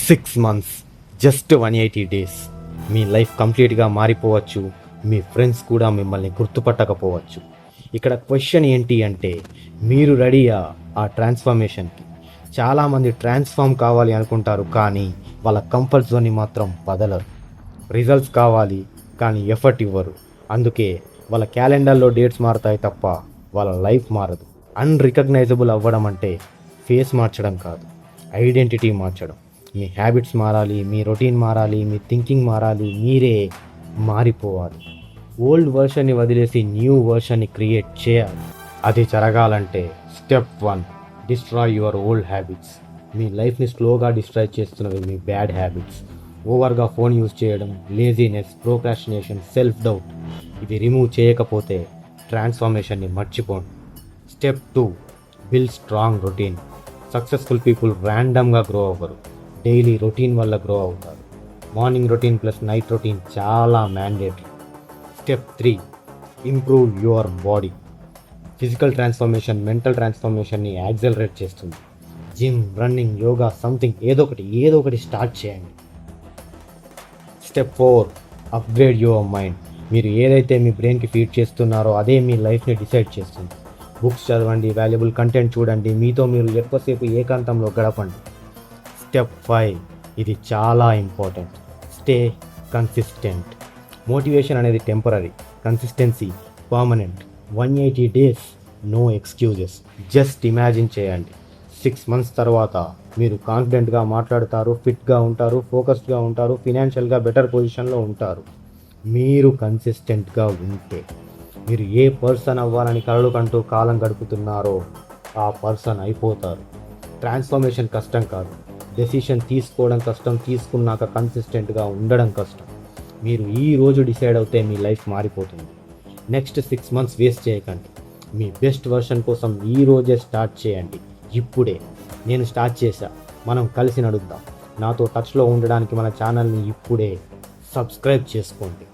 6 months, just 180 days, మీ life కంప్లీట్గా మారిపోవచ్చు. మీ friends కూడా మిమ్మల్ని గుర్తుపట్టకపోవచ్చు. ఇక్కడ క్వశ్చన్ ఏంటి అంటే, మీరు రెడీయా ఆ ట్రాన్స్ఫర్మేషన్కి? చాలామంది ట్రాన్స్ఫార్మ్ కావాలి అనుకుంటారు, కానీ వాళ్ళ కంఫర్ట్ జోన్ని మాత్రం వదలరు. రిజల్ట్స్ కావాలి కానీ ఎఫర్ట్ ఇవ్వరు. అందుకే వాళ్ళ క్యాలెండర్లో డేట్స్ మారుతాయి తప్ప వాళ్ళ లైఫ్ మారదు. అన్రికగ్నైజబుల్ అవ్వడం అంటే ఫేస్ మార్చడం కాదు, ఐడెంటిటీ మార్చడం. మీ హ్యాబిట్స్ మారాలి, మీ రొటీన్ మారాలి, మీ థింకింగ్ మారాలి, మీరే మారిపోవాలి. ఓల్డ్ వర్షన్ని వదిలేసి న్యూ వర్షన్ని క్రియేట్ చేయాలి. అది జరగాలంటే step 1, destroy your old habits. మీ లైఫ్ని స్లోగా డిస్ట్రాయ్ చేస్తున్నవి మీ బ్యాడ్ హ్యాబిట్స్. ఓవర్గా ఫోన్ యూజ్ చేయడం, లేజీనెస్, ప్రోక్రాస్టినేషన్, సెల్ఫ్ డౌట్. ఇది రిమూవ్ చేయకపోతే ట్రాన్స్ఫర్మేషన్ని మర్చిపోండి. Step 2, build strong routine. Successful people ర్యాండమ్గా గ్రో అవ్వరు, డైలీ రొటీన్ వల్ల గ్రో అవుతారు. Morning routine plus night routine చాలా mandatory. Step 3, improve your body. Physical transformation mental ట్రాన్స్ఫర్మేషన్ని యాక్సలరేట్ చేస్తుంది. జిమ్, రన్నింగ్, యోగా, సంథింగ్ ఏదో ఒకటి స్టార్ట్ చేయండి. Step 4, upgrade your mind. మీరు ఏదైతే మీ బ్రెయిన్కి ఫీడ్ చేస్తున్నారో అదే మీ లైఫ్ని డిసైడ్ చేస్తుంది. బుక్స్ చదవండి, వాల్యుబుల్ కంటెంట్ చూడండి, మీతో మీరు ఎక్కువసేపు ఏకాంతంలో గడపండి. స్టెప్ 5, ఇది చాలా ఇంపార్టెంట్. Stay consistent. మోటివేషన్ అనేది temporary, consistency permanent. 180 days, no excuses. Just imagine చేయండి, 6 months తర్వాత మీరు కాన్ఫిడెంట్గా మాట్లాడతారు, ఫిట్గా ఉంటారు, ఫోకస్డ్గా ఉంటారు, ఫినాన్షియల్గా బెటర్ పొజిషన్లో ఉంటారు. మీరు కన్సిస్టెంట్గా ఉంటే, మీరు ఏ పర్సన్ అవ్వాలని కలలు కంటూ కాలం గడుపుతున్నారో ఆ పర్సన్ అయిపోతారు. ట్రాన్స్ఫర్మేషన్ కష్టం కాదు, డెసిషన్ తీసుకోవడం కష్టం, తీసుకున్నాక కన్సిస్టెంట్గా ఉండడం కష్టం. మీరు ఈ రోజు డిసైడ్ అవుతే మీ లైఫ్ మారిపోతుంది. నెక్స్ట్ 6 months వేస్ట్ చేయకండి. మీ బెస్ట్ వర్షన్ కోసం ఈ రోజే స్టార్ట్ చేయండి. ఇప్పుడే. నేను స్టార్ట్ చేశా, మనం కలిసి నడుద్దాం. నాతో టచ్లో ఉండడానికి మన ఛానల్ని ఇప్పుడే సబ్స్క్రైబ్ చేసుకోండి.